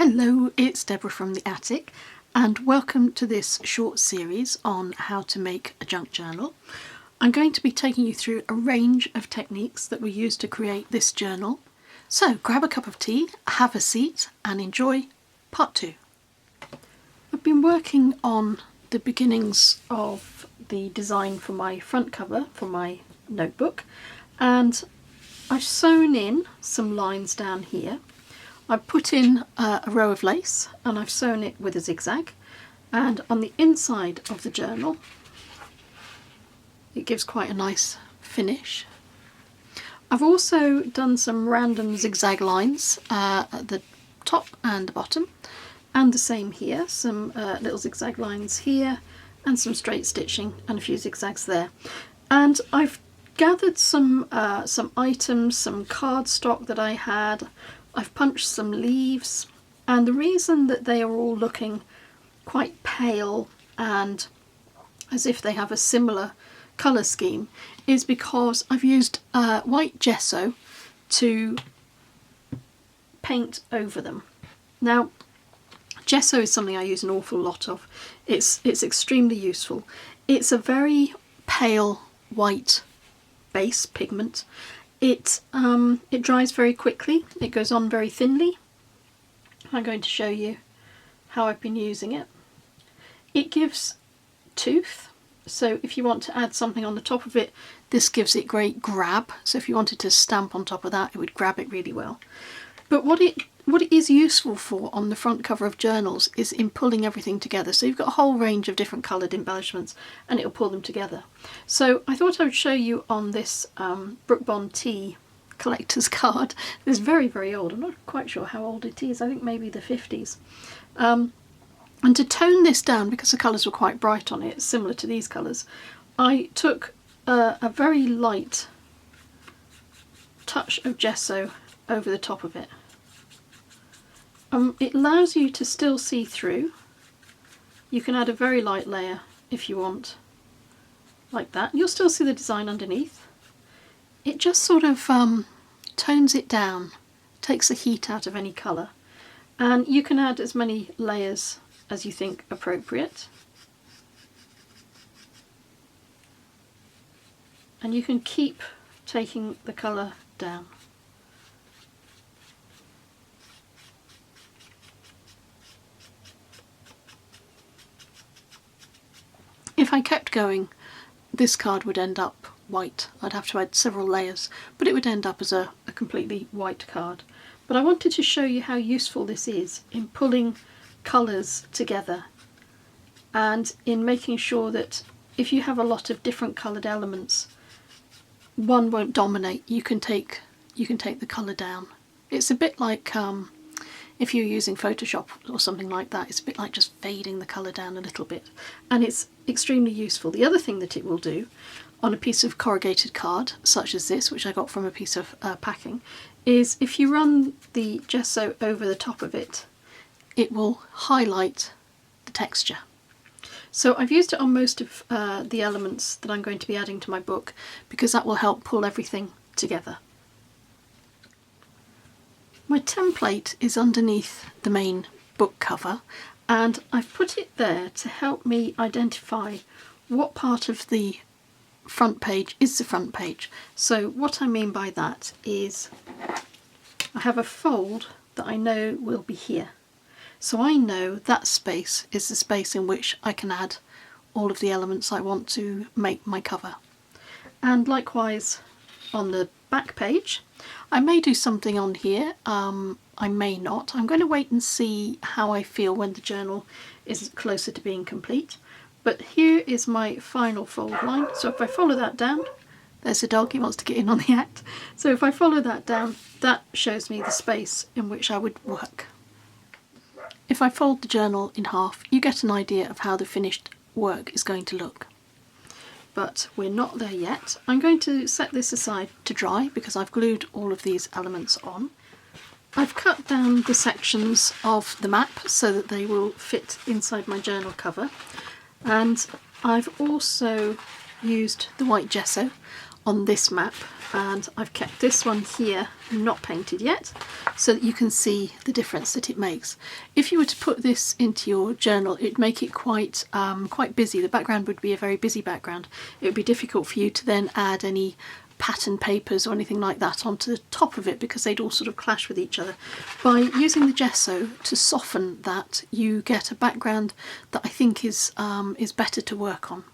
Hello, it's Deborah from the attic, and welcome to this short series on how to make a junk journal. I'm going to be taking you through a range of techniques that we use to create this journal. So grab a cup of tea, have a seat and enjoy part 2. I've been working on the beginnings of the design for my front cover for my notebook, and I've sewn in some lines down here. I've put in a row of lace and I've sewn it with a zigzag, and on the inside of the journal it gives quite a nice finish. I've also done some random zigzag lines at the top and the bottom, and the same here, some little zigzag lines here and some straight stitching and a few zigzags there. And I've gathered some items, some cardstock that I had. I've punched some leaves, and the reason that they are all looking quite pale and as if they have a similar colour scheme is because I've used white gesso to paint over them. Now, gesso is something I use an awful lot of. It's extremely useful. It's a very pale white base pigment. It dries very quickly, it goes on very thinly. I'm going to show you how I've been using it. It gives tooth, so if you want to add something on the top of it, this gives it great grab. So if you wanted to stamp on top of that, it would grab it really well. But what it is useful for on the front cover of journals is in pulling everything together. So you've got a whole range of different coloured embellishments and it'll pull them together. So I thought I would show you on this Brook Bond tea collector's card. It's very, very old. I'm not quite sure how old it is. I think maybe the 50s. And to tone this down, because the colours were quite bright on it, similar to these colours, I took a very light touch of gesso over the top of it. It allows you to still see through. You can add a very light layer if you want, like that. You'll still see the design underneath. It just sort of tones it down, takes the heat out of any colour, and you can add as many layers as you think appropriate. And you can keep taking the colour down. If I kept going, this card would end up white. I'd have to add several layers, but it would end up as a completely white card. But I wanted to show you how useful this is in pulling colours together and in making sure that if you have a lot of different coloured elements, one won't dominate. You can take the colour down. It's a bit like if you're using Photoshop or something like that, it's a bit like just fading the colour down a little bit, and it's extremely useful. The other thing that it will do on a piece of corrugated card such as this, which I got from a piece of packing, is if you run the gesso over the top of it, it will highlight the texture. So I've used it on most of the elements that I'm going to be adding to my book, because that will help pull everything together. My template is underneath the main book cover, and I've put it there to help me identify what part of the front page is the front page. So what I mean by that is I have a fold that I know will be here. So I know that space is the space in which I can add all of the elements I want to make my cover. And likewise on the back page, I may do something on here, I may not. I'm going to wait and see how I feel when the journal is closer to being complete. But here is my final fold line. So if I follow that down, there's a dog, he wants to get in on the act. So if I follow that down, that shows me the space in which I would work. If I fold the journal in half, you get an idea of how the finished work is going to look. But we're not there yet. I'm going to set this aside to dry because I've glued all of these elements on. I've cut down the sections of the map so that they will fit inside my journal cover, and I've also used the white gesso on this map, and I've kept this one here not painted yet so that you can see the difference that it makes. If you were to put this into your journal, it'd make it quite busy. The background would be a very busy background. It would be difficult for you to then add any pattern papers or anything like that onto the top of it because they'd all sort of clash with each other. By using the gesso to soften that, you get a background that I think is better to work on.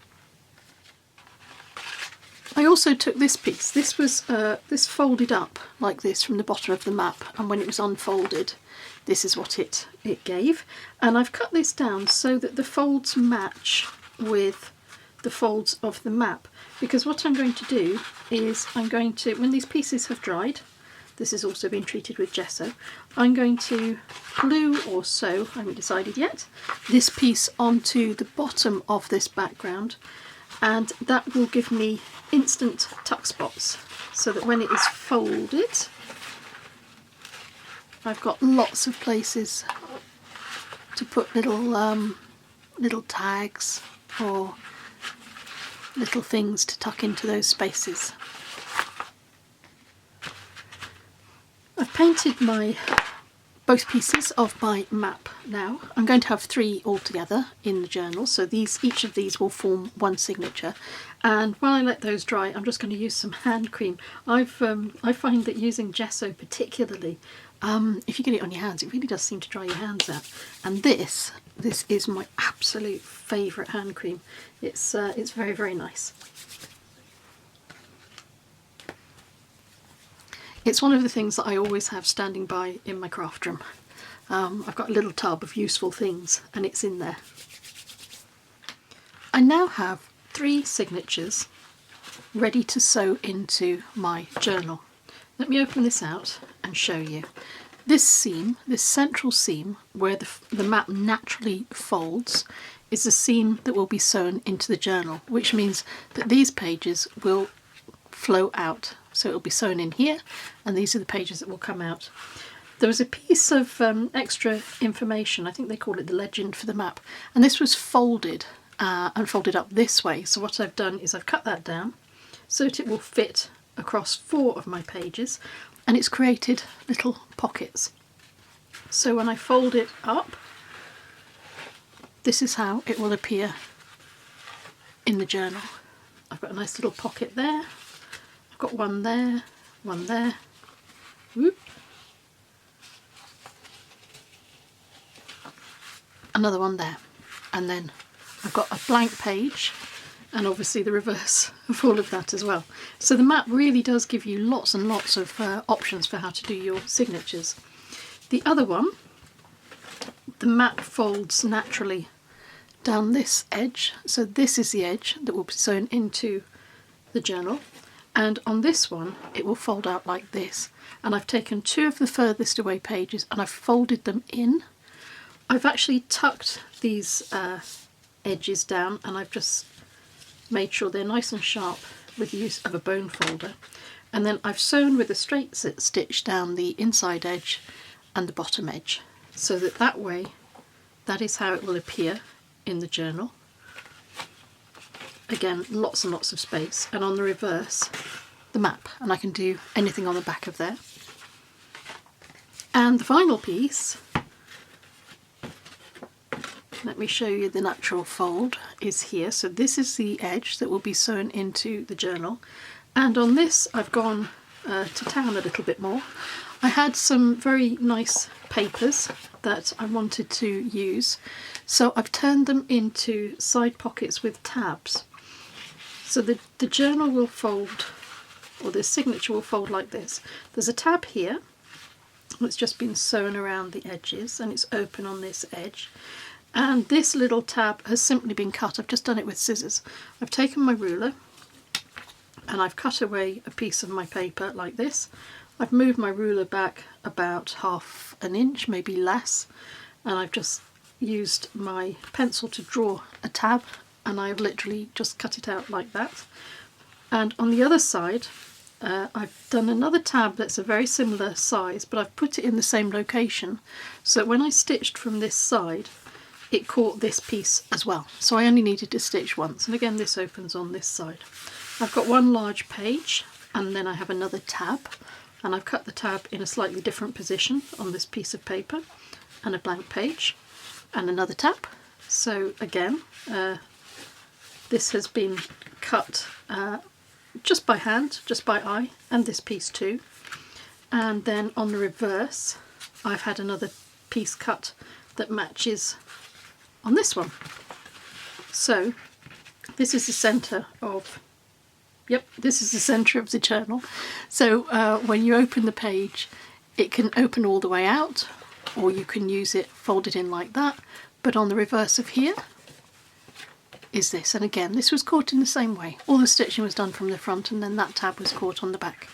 I also took this piece. This was this folded up like this from the bottom of the map, and when it was unfolded, this is what it gave. And I've cut this down so that the folds match with the folds of the map, because what I'm going to do is I'm going to, when these pieces have dried, this has also been treated with gesso, I'm going to glue or sew, I haven't decided yet, this piece onto the bottom of this background, and that will give me instant tuck spots, so that when it is folded I've got lots of places to put little tags or little things to tuck into those spaces. I've painted both pieces of my map now. I'm going to have 3 altogether in the journal, so each of these will form one signature, and while I let those dry I'm just going to use some hand cream. I find that using gesso particularly, if you get it on your hands, it really does seem to dry your hands out, and this is my absolute favourite hand cream. It's very, very nice. It's one of the things that I always have standing by in my craft room. I've got a little tub of useful things and it's in there. I now have 3 signatures ready to sew into my journal. Let me open this out and show you. This seam, this central seam where the map naturally folds, is the seam that will be sewn into the journal, which means that these pages will flow out. So it'll be sewn in here, and these are the pages that will come out. There was a piece of extra information, I think they call it the legend for the map, and this was folded and folded up this way. So what I've done is I've cut that down so that it will fit across 4 of my pages, and it's created little pockets. So when I fold it up, this is how it will appear in the journal. I've got a nice little pocket there. Got one there, whoop, another one there, and then I've got a blank page and obviously the reverse of all of that as well. So the map really does give you lots and lots of options for how to do your signatures. The other one, the map folds naturally down this edge, so this is the edge that will be sewn into the journal. And on this one it will fold out like this, and I've taken 2 of the furthest away pages and I've folded them in. I've actually tucked these edges down, and I've just made sure they're nice and sharp with the use of a bone folder, and then I've sewn with a straight stitch down the inside edge and the bottom edge, so that way that is how it will appear in the journal. Again, lots and lots of space, and on the reverse the map, and I can do anything on the back of there. And the final piece, let me show you the natural fold, is here. So this is the edge that will be sewn into the journal, and on this I've gone to town a little bit more. I had some very nice papers that I wanted to use, so I've turned them into side pockets with tabs. So the journal will fold, or the signature will fold like this. There's a tab here that's just been sewn around the edges, and it's open on this edge. And this little tab has simply been cut. I've just done it with scissors. I've taken my ruler and I've cut away a piece of my paper like this. I've moved my ruler back about ½ an inch, maybe less, and I've just used my pencil to draw a tab, and I've literally just cut it out like that. And on the other side I've done another tab that's a very similar size, but I've put it in the same location, so when I stitched from this side it caught this piece as well. So I only needed to stitch once, and again this opens on this side. I've got one large page and then I have another tab, and I've cut the tab in a slightly different position on this piece of paper, and a blank page and another tab. So again, this has been cut just by hand, just by eye, and this piece too. And then on the reverse I've had another piece cut that matches on this one. So this is the centre of, this is the centre of the journal. So when you open the page, it can open all the way out, or you can use it, fold it in like that. But on the reverse of here is this, and again this was caught in the same way. All the stitching was done from the front, and then that tab was caught on the back.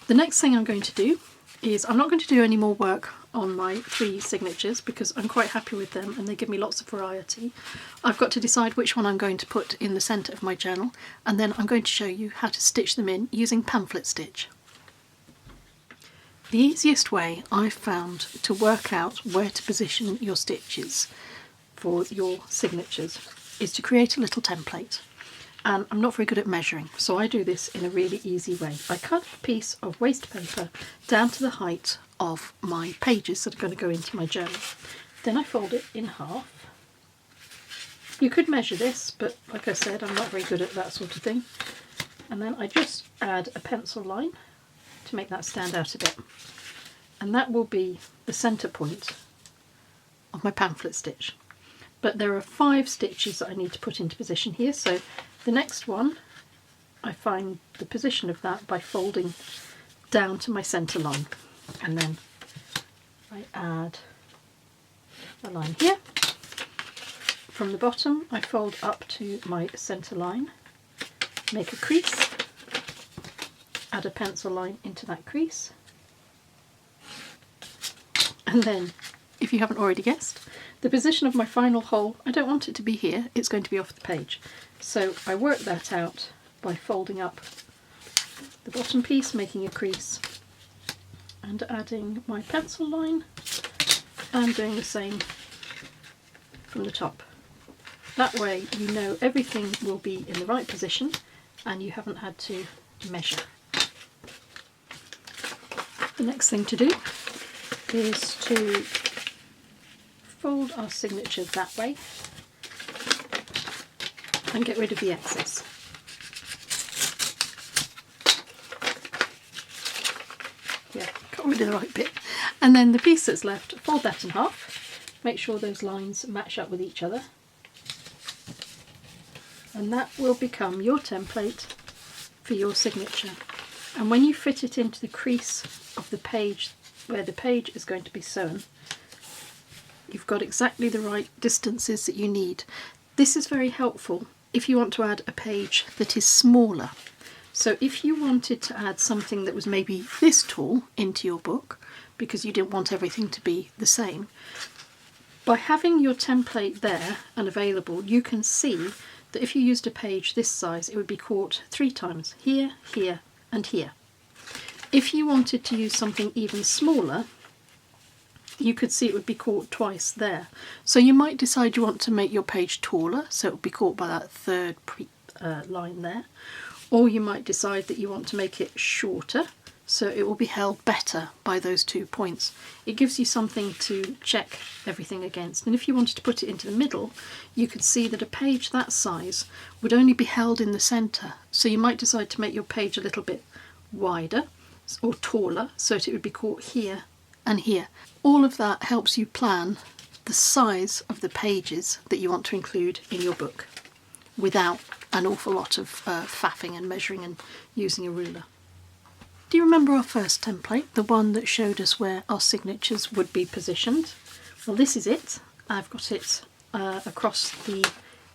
The next thing I'm going to do is, I'm not going to do any more work on my 3 signatures because I'm quite happy with them and they give me lots of variety. I've got to decide which one I'm going to put in the centre of my journal, and then I'm going to show you how to stitch them in using pamphlet stitch. The easiest way I've found to work out where to position your stitches for your signatures is to create a little template. And I'm not very good at measuring, so I do this in a really easy way. I cut a piece of waste paper down to the height of my pages that are going to go into my journal. Then I fold it in half. You could measure this, but like I said, I'm not very good at that sort of thing. And then I just add a pencil line to make that stand out a bit. And that will be the centre point of my pamphlet stitch. But there are 5 stitches that I need to put into position here, so the next one, I find the position of that by folding down to my centre line, and then I add a line here. From the bottom I fold up to my centre line, make a crease, add a pencil line into that crease, and then, if you haven't already guessed, the position of my final hole, I don't want it to be here, it's going to be off the page. So I work that out by folding up the bottom piece, making a crease, and adding my pencil line, and doing the same from the top. That way you know everything will be in the right position and you haven't had to measure. The next thing to do is to fold our signature that way and get rid of the excess. Yeah, got rid of the right bit. And then the piece that's left, fold that in half, make sure those lines match up with each other, and that will become your template for your signature. And when you fit it into the crease of the page where the page is going to be sewn, you've got exactly the right distances that you need. This is very helpful if you want to add a page that is smaller. So if you wanted to add something that was maybe this tall into your book, because you didn't want everything to be the same, by having your template there and available, you can see that if you used a page this size, it would be caught 3 times, here, here and here. If you wanted to use something even smaller, you could see it would be caught twice there. So you might decide you want to make your page taller, so it would be caught by that 3rd line there. Or you might decide that you want to make it shorter, so it will be held better by those 2 points. It gives you something to check everything against. And if you wanted to put it into the middle, you could see that a page that size would only be held in the centre. So you might decide to make your page a little bit wider or taller, so that it would be caught here and here. All of that helps you plan the size of the pages that you want to include in your book without an awful lot of faffing and measuring and using a ruler. Do you remember our first template, the one that showed us where our signatures would be positioned? Well, this is it. I've got it across the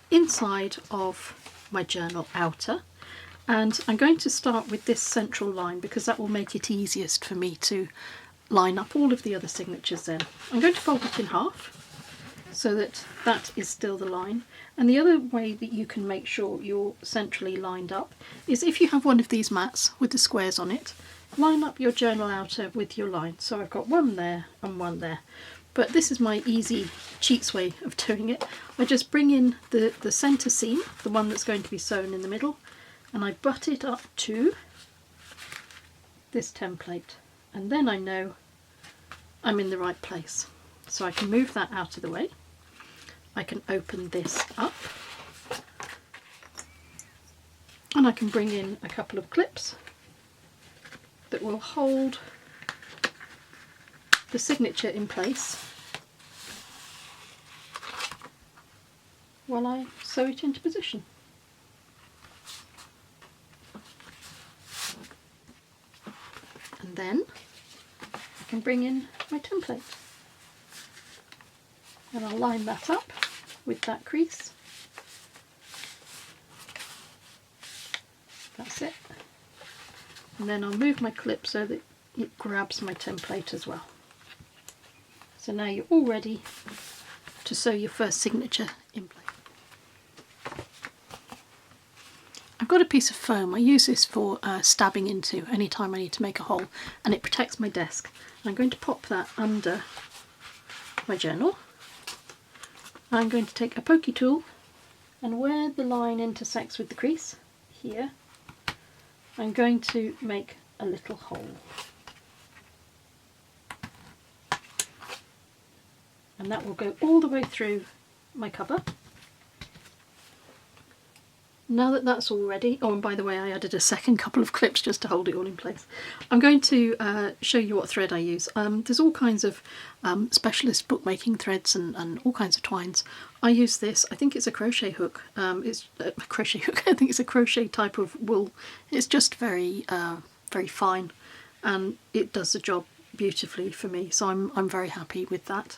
inside of my journal outer, and I'm going to start with this central line because that will make it easiest for me to line up all of the other signatures then. I'm going to fold it in half so that that is still the line. And the other way that you can make sure you're centrally lined up is if you have one of these mats with the squares on it, line up your journal outer with your line. So I've got one there and one there. But this is my easy cheats way of doing it. I just bring in the centre seam, the one that's going to be sewn in the middle, and I butt it up to this template, and then I know I'm in the right place. So I can move that out of the way. I can open this up, and I can bring in a couple of clips that will hold the signature in place while I sew it into position. And then I can bring in my template, and I'll line that up with that crease. That's it. And then I'll move my clip so that it grabs my template as well. So now you're all ready to sew your first signature in place. I've got a piece of foam. I use this for stabbing into any time I need to make a hole, and it protects my desk. I'm going to pop that under my journal. I'm going to take a pokey tool, and where the line intersects with the crease, here, I'm going to make a little hole. And that will go all the way through my cover. Now that that's all ready, oh, and by the way, I added a second couple of clips just to hold it all in place. I'm going to show you what thread I use. There's all kinds of specialist bookmaking threads and all kinds of twines. I use this. I think it's a crochet hook. It's a crochet hook. I think it's a crochet type of wool. It's just very, very fine, and it does the job beautifully for me. So I'm very happy with that.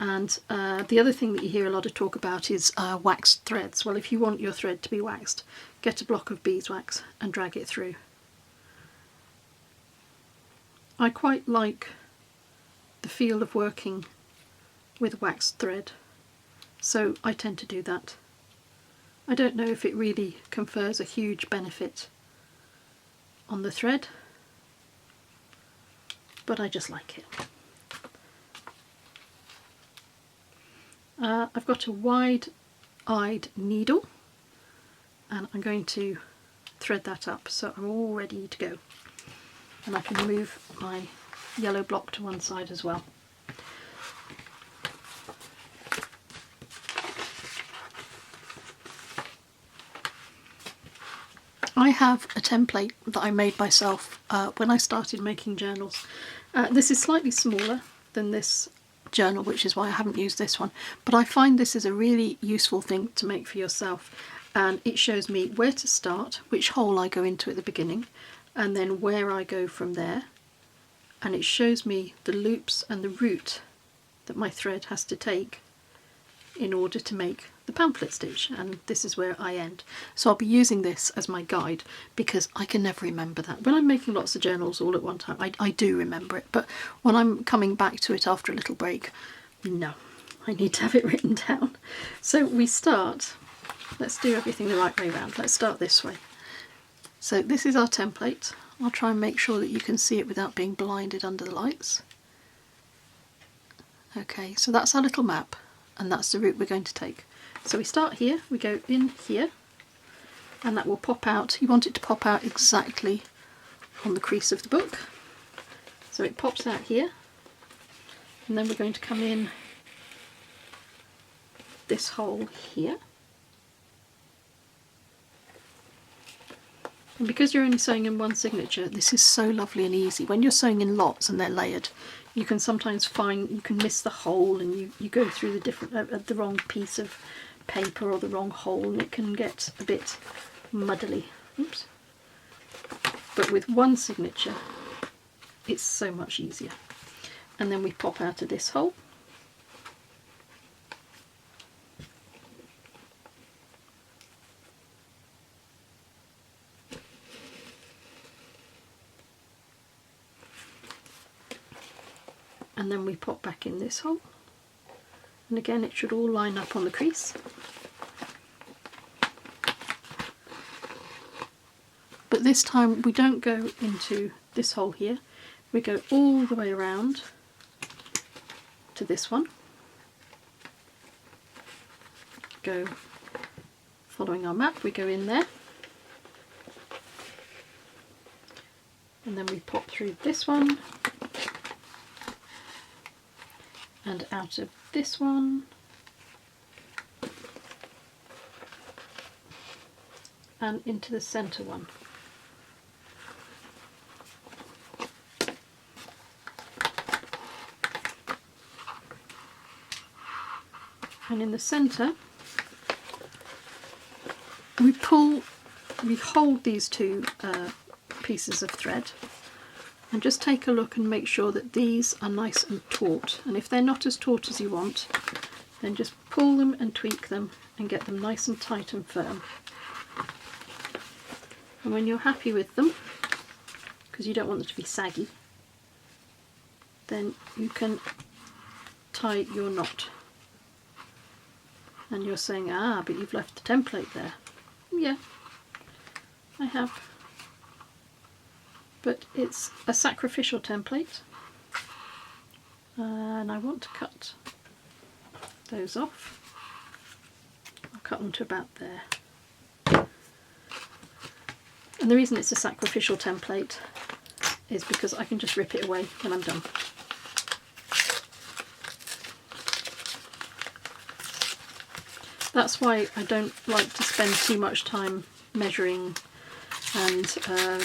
And the other thing that you hear a lot of talk about is waxed threads. Well, if you want your thread to be waxed, get a block of beeswax and drag it through. I quite like the feel of working with waxed thread, so I tend to do that. I don't know if it really confers a huge benefit on the thread, but I just like it. I've got a wide-eyed needle, and I'm going to thread that up so I'm all ready to go. And I can move my yellow block to one side as well. I have a template that I made myself when I started making journals. This is slightly smaller than this journal, which is why I haven't used this one, but I find this is a really useful thing to make for yourself, and it shows me where to start, which hole I go into at the beginning, and then where I go from there, and it shows me the loops and the route that my thread has to take in order to make the pamphlet stitch, and this is where I end. So I'll be using this as my guide because I can never remember that. When I'm making lots of journals all at one time, I do remember it, but when I'm coming back to it after a little break, no, I need to have it written down. So we start, let's do everything the right way around. Let's start this way. So this is our template. I'll try and make sure that you can see it without being blinded under the lights. Okay, so that's our little map, and that's the route we're going to take. So we start here, we go in here, and that will pop out. You want it to pop out exactly on the crease of the book. So it pops out here, and then we're going to come in this hole here. And because you're only sewing in one signature, this is so lovely and easy. When you're sewing in lots and they're layered, you can sometimes find, you can miss the hole, and you go through the different, the wrong piece of paper or the wrong hole, and it can get a bit muddly. Oops. But with one signature, it's so much easier. And then we pop out of this hole. And then we pop back in this hole, and again it should all line up on the crease. But this time we don't go into this hole here, we go all the way around to this one, go following our map, we go in there, and then we pop through this one and out of this one, and into the centre one. And in the centre, we hold these two pieces of thread and just take a look and make sure that these are nice and taut. And if they're not as taut as you want, then just pull them and tweak them and get them nice and tight and firm. And when you're happy with them, because you don't want them to be saggy, then you can tie your knot. And you're saying, ah, but you've left the template there. Yeah, I have. But it's a sacrificial template. And I want to cut those off. I'll cut them to about there. And the reason it's a sacrificial template is because I can just rip it away when I'm done. That's why I don't like to spend too much time measuring and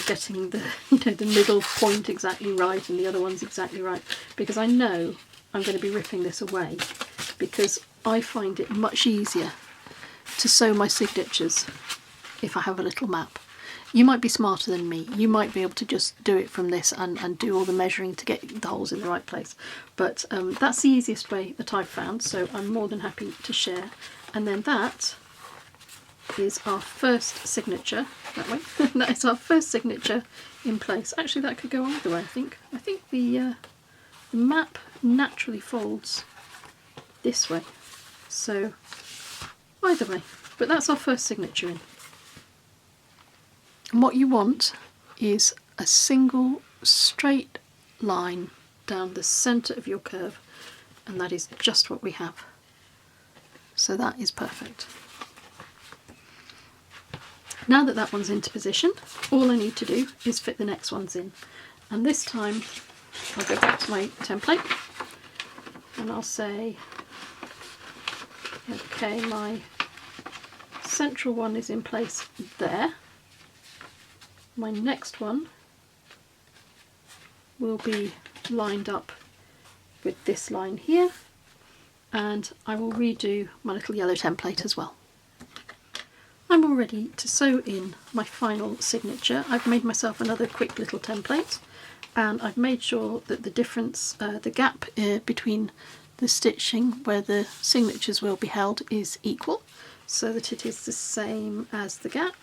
getting the the middle point exactly right and the other one's exactly right, because I know I'm going to be ripping this away, because I find it much easier to sew my signatures if I have a little map. You might be smarter than me, you might be able to just do it from this and do all the measuring to get the holes in the right place, but that's the easiest way that I've found, so I'm more than happy to share. And then that is our first signature, that way. That is our first signature in place. Actually, that could go either way, I think. I think the map naturally folds this way, so either way. But that's our first signature in. And what you want is a single straight line down the centre of your curve, and that is just what we have. So that is perfect. Now that that one's into position, all I need to do is fit the next ones in. And this time I'll go back to my template and I'll say, okay, my central one is in place there. My next one will be lined up with this line here, and I will redo my little yellow template as well. I'm all ready to sew in my final signature. I've made myself another quick little template, and I've made sure that the difference, the gap between the stitching where the signatures will be held is equal, so that it is the same as the gap.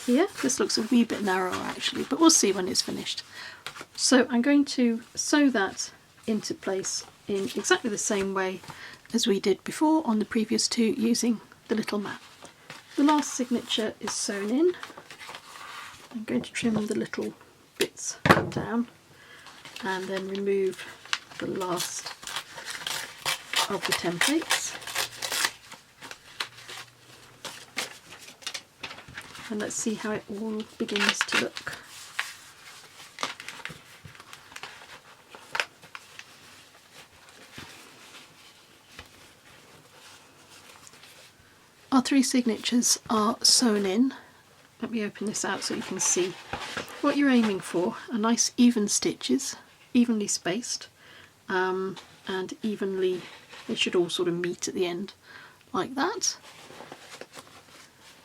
Here, this looks a wee bit narrower actually, but we'll see when it's finished. So I'm going to sew that into place in exactly the same way as we did before on the previous two, using the little map. The last signature is sewn in. I'm going to trim the little bits down and then remove the last of the templates. And let's see how it all begins to look. Our three signatures are sewn in. Let me open this out so you can see. What you're aiming for are nice even stitches, evenly spaced, and evenly, they should all sort of meet at the end, like that.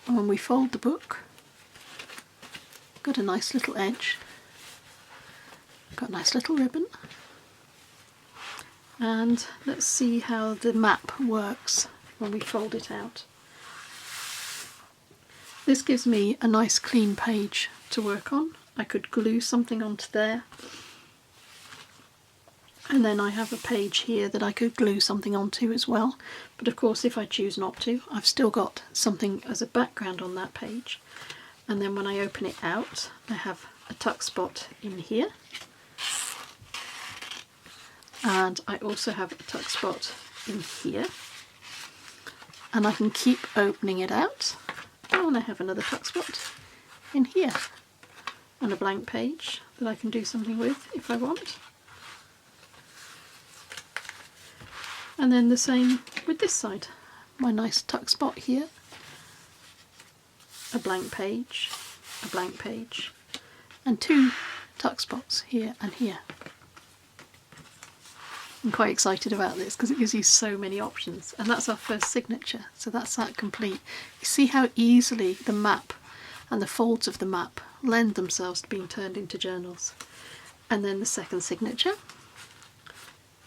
And when we fold the book, got a nice little edge, got a nice little ribbon, and let's see how the map works when we fold it out. This gives me a nice clean page to work on. I could glue something onto there, and then I have a page here that I could glue something onto as well, but of course if I choose not to, I've still got something as a background on that page. And then when I open it out, I have a tuck spot in here, and I also have a tuck spot in here, and I can keep opening it out Oh, and I have another tuck spot in here, and a blank page that I can do something with if I want. And then the same with this side, my nice tuck spot here, a blank page, and two tuck spots here and here. I'm quite excited about this because it gives you so many options, and that's our first signature, so that's that complete. You see how easily the map and the folds of the map lend themselves to being turned into journals. And then the second signature,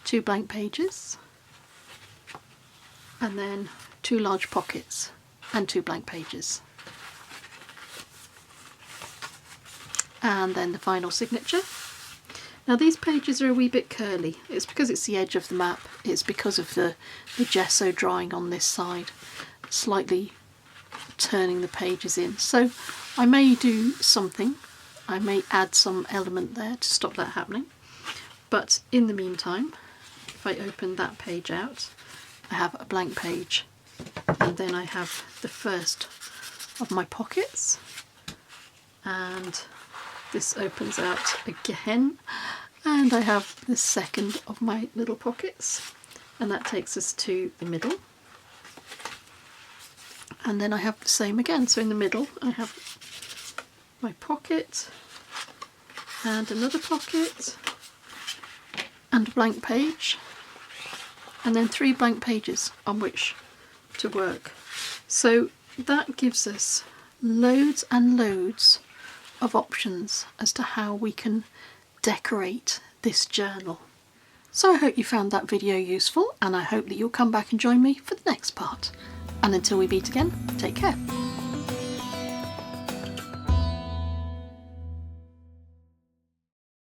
two blank pages, and then two large pockets and two blank pages. And then the final signature. Now these pages are a wee bit curly. It's because it's the edge of the map. It's because of the gesso drying on this side, slightly turning the pages in. So I may do something. I may add some element there to stop that happening. But in the meantime, if I open that page out, I have a blank page, and then I have the first of my pockets, and this opens out again, and I have the second of my little pockets, and that takes us to the middle. And then I have the same again, so in the middle I have my pocket and another pocket and a blank page, and then three blank pages on which to work. So that gives us loads and loads of options as to how we can decorate this journal. So I hope you found that video useful, and I hope that you'll come back and join me for the next part. And until we meet again, take care.